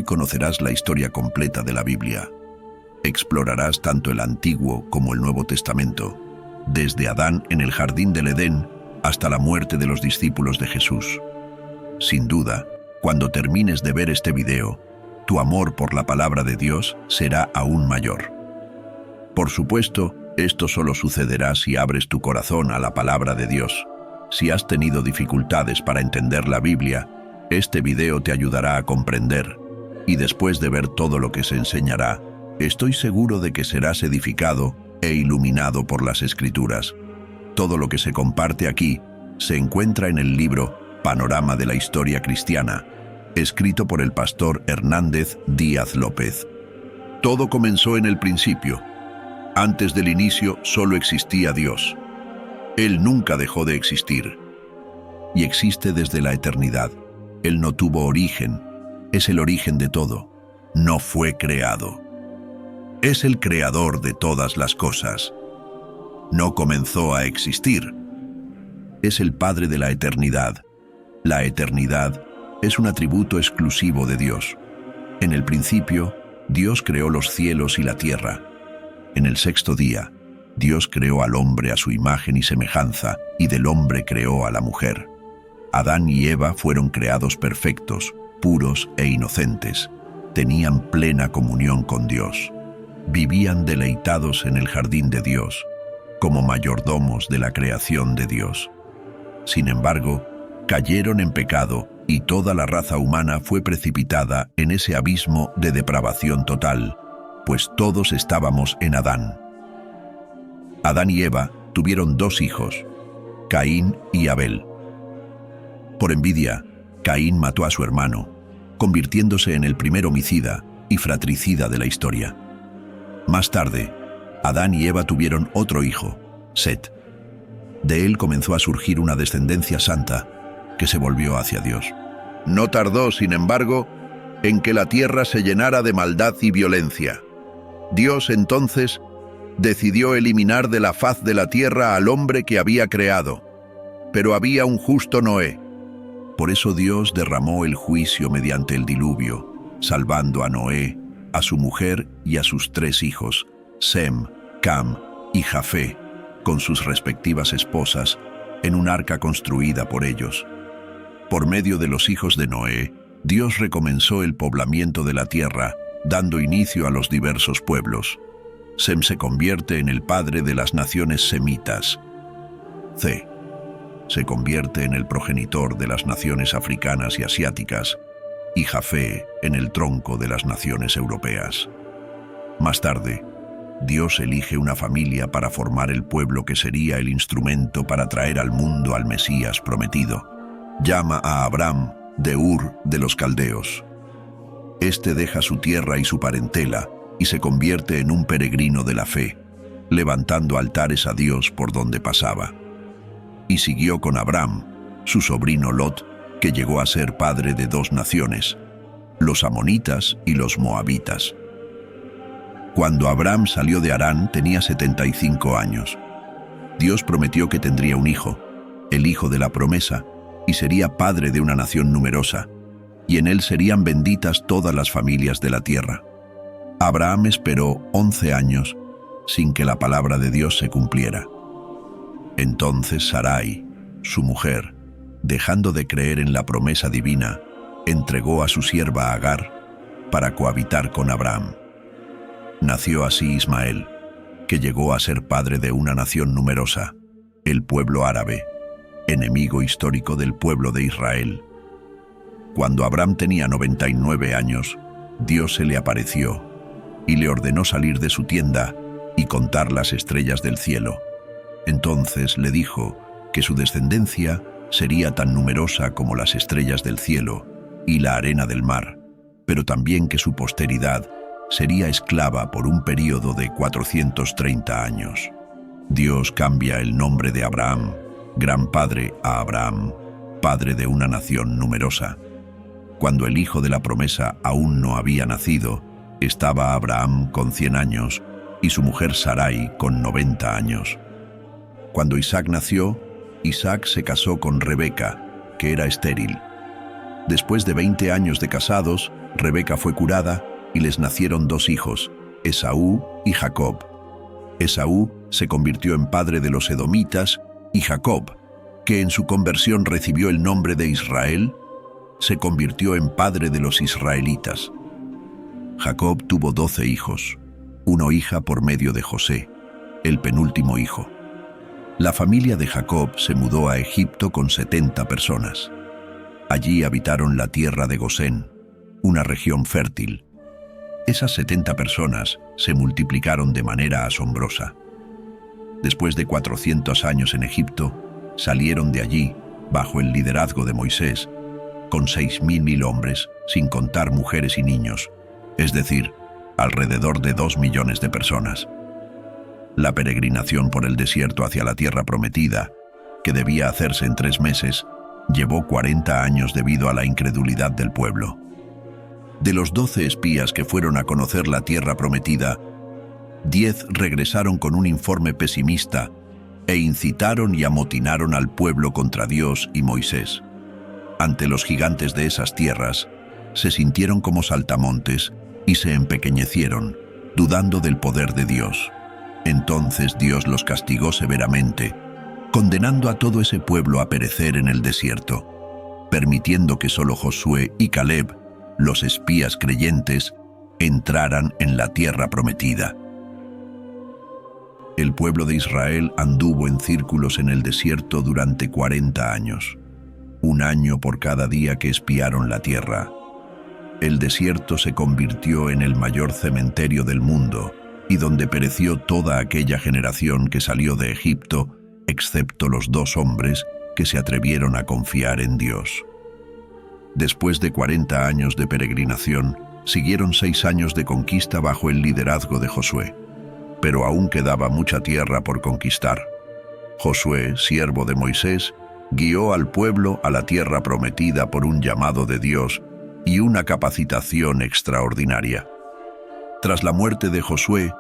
conocerás la historia completa de la Biblia. Explorarás tanto el Antiguo como el Nuevo Testamento, desde Adán en el jardín del Edén hasta la muerte de los discípulos de Jesús. Sin duda, cuando termines de ver este video, tu amor por la palabra de Dios será aún mayor. Por supuesto, esto solo sucederá si abres tu corazón a la palabra de Dios. Si has tenido dificultades para entender la Biblia, este video te ayudará a comprender, y después de ver todo lo que se enseñará, estoy seguro de que serás edificado e iluminado por las Escrituras. Todo lo que se comparte aquí se encuentra en el libro Panorama de la Historia Cristiana, escrito por el pastor Hernández Díaz López. Todo comenzó en el principio. Antes del inicio solo existía Dios. Él nunca dejó de existir. Y existe desde la eternidad. Él no tuvo origen. Es el origen de todo. No fue creado. Es el creador de todas las cosas. No comenzó a existir. Es el Padre de la eternidad. La eternidad es un atributo exclusivo de Dios. En el principio, Dios creó los cielos y la tierra. En el sexto día, Dios creó al hombre a su imagen y semejanza, y del hombre creó a la mujer. Adán y Eva fueron creados perfectos, puros e inocentes. Tenían plena comunión con Dios. Vivían deleitados en el jardín de Dios, como mayordomos de la creación de Dios. Sin embargo, cayeron en pecado y toda la raza humana fue precipitada en ese abismo de depravación total, pues todos estábamos en Adán. Adán y Eva tuvieron dos hijos, Caín y Abel. Por envidia, Caín mató a su hermano, convirtiéndose en el primer homicida y fratricida de la historia. Más tarde, Adán y Eva tuvieron otro hijo, Set. De él comenzó a surgir una descendencia santa que se volvió hacia Dios. No tardó, sin embargo, en que la tierra se llenara de maldad y violencia. Dios entonces decidió eliminar de la faz de la tierra al hombre que había creado. Pero había un justo Noé. Por eso Dios derramó el juicio mediante el diluvio, salvando a Noé, a su mujer y a sus 3 hijos, Sem, Cam y Jafé, con sus respectivas esposas, en un arca construida por ellos. Por medio de los hijos de Noé, Dios recomenzó el poblamiento de la tierra, dando inicio a los diversos pueblos. Sem se convierte en el padre de las naciones semitas. C se convierte en el progenitor de las naciones africanas y asiáticas, y Jafé en el tronco de las naciones europeas. Más tarde, Dios elige una familia para formar el pueblo que sería el instrumento para traer al mundo al Mesías prometido. Llama a Abraham de Ur de los Caldeos. Este deja su tierra y su parentela y se convierte en un peregrino de la fe, levantando altares a Dios por donde pasaba. Y siguió con Abraham, su sobrino Lot, que llegó a ser padre de 2 naciones, los amonitas y los moabitas. Cuando Abraham salió de Harán tenía 75 años. Dios prometió que tendría un hijo, el hijo de la promesa, y sería padre de una nación numerosa, y en él serían benditas todas las familias de la tierra. Abraham esperó 11 años sin que la palabra de Dios se cumpliera. Entonces Sarai, su mujer, dejando de creer en la promesa divina, entregó a su sierva Agar para cohabitar con Abraham. Nació así Ismael, que llegó a ser padre de una nación numerosa, el pueblo árabe, enemigo histórico del pueblo de Israel. Cuando Abraham tenía 99 años, Dios se le apareció y le ordenó salir de su tienda y contar las estrellas del cielo. Entonces le dijo que su descendencia sería tan numerosa como las estrellas del cielo y la arena del mar, pero también que su posteridad sería esclava por un período de 430 años. Dios cambia el nombre de Abraham, gran padre, a Abraham, padre de una nación numerosa. Cuando el hijo de la promesa aún no había nacido, estaba Abraham con 100 años y su mujer Sarai con 90 años. Cuando Isaac nació, Isaac se casó con Rebeca, que era estéril. Después de 20 años de casados, Rebeca fue curada y les nacieron 2 hijos, Esaú y Jacob. Esaú se convirtió en padre de los edomitas y Jacob, que en su conversión recibió el nombre de Israel, se convirtió en padre de los israelitas. Jacob tuvo 12 hijos, 1 hija por medio de José, el penúltimo hijo. La familia de Jacob se mudó a Egipto con 70 personas. Allí habitaron la tierra de Gosén, una región fértil. Esas 70 personas se multiplicaron de manera asombrosa. Después de 400 años en Egipto, salieron de allí, bajo el liderazgo de Moisés, con 6.000 hombres, sin contar mujeres y niños, es decir, alrededor de 2 millones de personas. La peregrinación por el desierto hacia la tierra prometida, que debía hacerse en 3 meses, llevó 40 años debido a la incredulidad del pueblo. De los 12 espías que fueron a conocer la tierra prometida, 10 regresaron con un informe pesimista e incitaron y amotinaron al pueblo contra Dios y Moisés. Ante los gigantes de esas tierras, se sintieron como saltamontes y se empequeñecieron, dudando del poder de Dios. Entonces Dios los castigó severamente, condenando a todo ese pueblo a perecer en el desierto, permitiendo que solo Josué y Caleb, los espías creyentes, entraran en la tierra prometida. El pueblo de Israel anduvo en círculos en el desierto durante 40 años, 1 año por cada día que espiaron la tierra. El desierto se convirtió en el mayor cementerio del mundo y donde pereció toda aquella generación que salió de Egipto, excepto los 2 hombres que se atrevieron a confiar en Dios. Después de 40 años de peregrinación, siguieron 6 años de conquista bajo el liderazgo de Josué, pero aún quedaba mucha tierra por conquistar. Josué, siervo de Moisés, guió al pueblo a la tierra prometida por un llamado de Dios y una capacitación extraordinaria. Tras la muerte de Josué,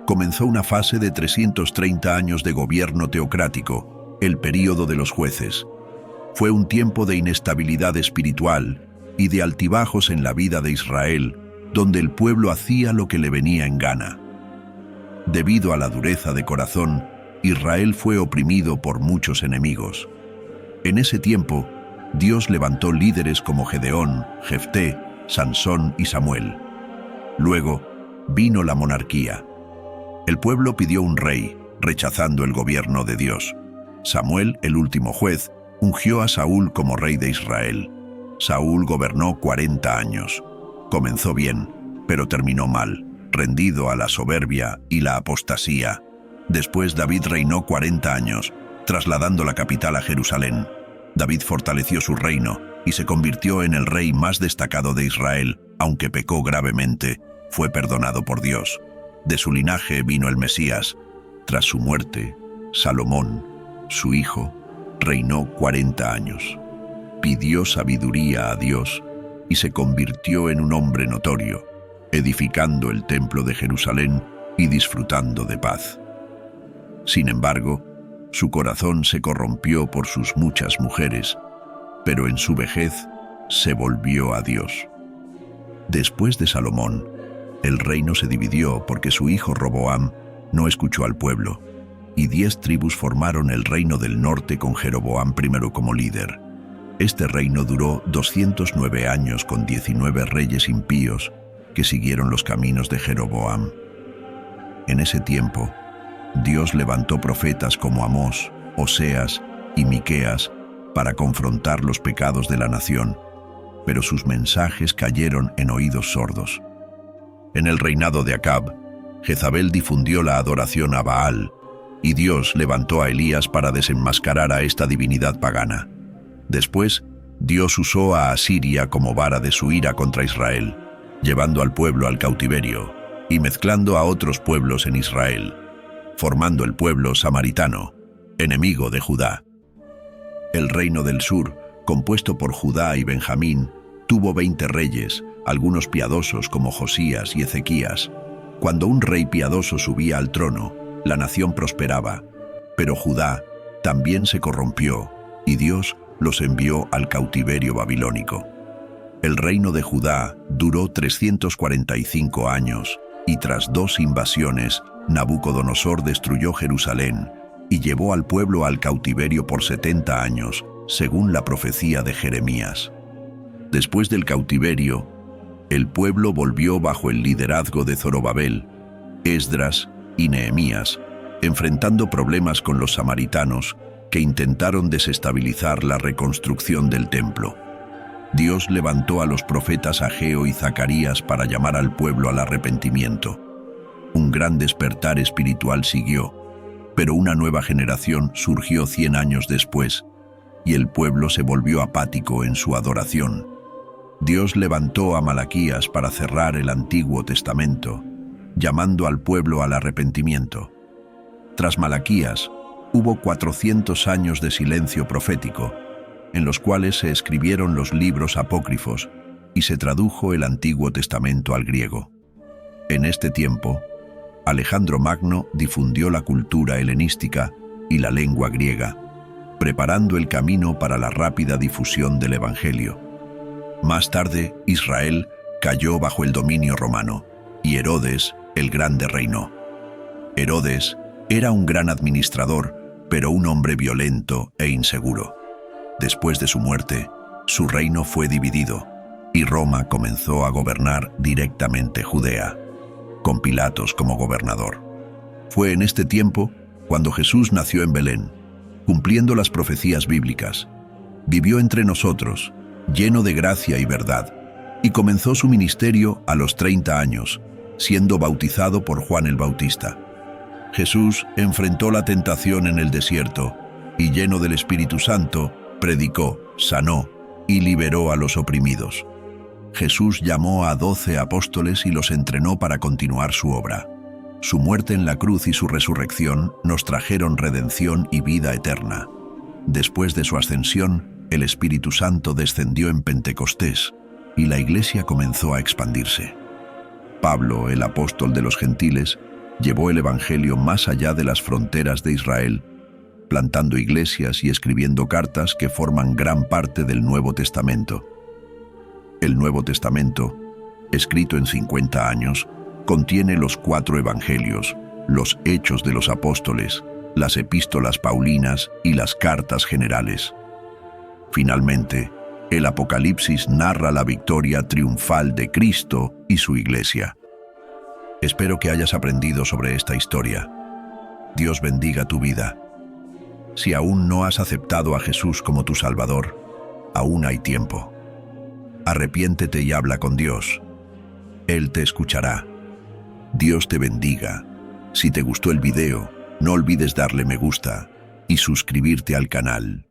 comenzó una fase de 330 años de gobierno teocrático, el período de los jueces. Fue un tiempo de inestabilidad espiritual y de altibajos en la vida de Israel, donde el pueblo hacía lo que le venía en gana. Debido a la dureza de corazón, Israel fue oprimido por muchos enemigos. En ese tiempo, Dios levantó líderes como Gedeón, Jefté, Sansón y Samuel. Luego, vino la monarquía. El pueblo pidió un rey, rechazando el gobierno de Dios. Samuel, el último juez, ungió a Saúl como rey de Israel. Saúl gobernó 40 años. Comenzó bien, pero terminó mal, rendido a la soberbia y la apostasía. Después David reinó 40 años, trasladando la capital a Jerusalén. David fortaleció su reino y se convirtió en el rey más destacado de Israel, aunque pecó gravemente, fue perdonado por Dios. De su linaje vino el Mesías. Tras su muerte, Salomón, su hijo, reinó 40 años. Pidió sabiduría a Dios y se convirtió en un hombre notorio, edificando el templo de Jerusalén y disfrutando de paz. Sin embargo, su corazón se corrompió por sus muchas mujeres, pero en su vejez se volvió a Dios. Después de Salomón, el reino se dividió porque su hijo Roboam no escuchó al pueblo, y 10 tribus formaron el reino del norte con Jeroboam primero como líder. Este reino duró 209 años con 19 reyes impíos que siguieron los caminos de Jeroboam. En ese tiempo, Dios levantó profetas como Amós, Oseas y Miqueas para confrontar los pecados de la nación, pero sus mensajes cayeron en oídos sordos. En el reinado de Acab, Jezabel difundió la adoración a Baal, y Dios levantó a Elías para desenmascarar a esta divinidad pagana. Después, Dios usó a Asiria como vara de su ira contra Israel, llevando al pueblo al cautiverio y mezclando a otros pueblos en Israel, formando el pueblo samaritano, enemigo de Judá. El reino del sur, compuesto por Judá y Benjamín, tuvo 20 reyes, algunos piadosos como Josías y Ezequías. Cuando un rey piadoso subía al trono, la nación prosperaba, pero Judá también se corrompió y Dios los envió al cautiverio babilónico. El reino de Judá duró 345 años, y tras 2 invasiones, Nabucodonosor destruyó Jerusalén y llevó al pueblo al cautiverio por 70 años, según la profecía de Jeremías. Después del cautiverio, el pueblo volvió bajo el liderazgo de Zorobabel, Esdras y Nehemías, enfrentando problemas con los samaritanos que intentaron desestabilizar la reconstrucción del templo. Dios levantó a los profetas Ageo y Zacarías para llamar al pueblo al arrepentimiento. Un gran despertar espiritual siguió, pero una nueva generación surgió 100 años después, y el pueblo se volvió apático en su adoración. Dios levantó a Malaquías para cerrar el Antiguo Testamento, llamando al pueblo al arrepentimiento. Tras Malaquías, hubo 400 años de silencio profético, en los cuales se escribieron los libros apócrifos y se tradujo el Antiguo Testamento al griego. En este tiempo, Alejandro Magno difundió la cultura helenística y la lengua griega, preparando el camino para la rápida difusión del Evangelio. Más tarde, Israel cayó bajo el dominio romano, y Herodes el Grande reinó. Herodes era un gran administrador, pero un hombre violento e inseguro. Después de su muerte, su reino fue dividido, y Roma comenzó a gobernar directamente Judea, con Pilatos como gobernador. Fue en este tiempo cuando Jesús nació en Belén, cumpliendo las profecías bíblicas. Vivió entre nosotros, lleno de gracia y verdad, y comenzó su ministerio a los 30 años, siendo bautizado por Juan el Bautista. Jesús enfrentó la tentación en el desierto, y lleno del Espíritu Santo, predicó, sanó y liberó a los oprimidos. Jesús llamó a 12 apóstoles y los entrenó para continuar su obra. Su muerte en la cruz y su resurrección nos trajeron redención y vida eterna. Después de su ascensión, el Espíritu Santo descendió en Pentecostés y la Iglesia comenzó a expandirse. Pablo, el apóstol de los gentiles, llevó el Evangelio más allá de las fronteras de Israel, plantando iglesias y escribiendo cartas que forman gran parte del Nuevo Testamento. El Nuevo Testamento, escrito en 50 años, contiene los 4 evangelios, los Hechos de los Apóstoles, las epístolas paulinas y las cartas generales. Finalmente, el Apocalipsis narra la victoria triunfal de Cristo y su Iglesia. Espero que hayas aprendido sobre esta historia. Dios bendiga tu vida. Si aún no has aceptado a Jesús como tu Salvador, aún hay tiempo. Arrepiéntete y habla con Dios. Él te escuchará. Dios te bendiga. Si te gustó el video, no olvides darle me gusta y suscribirte al canal.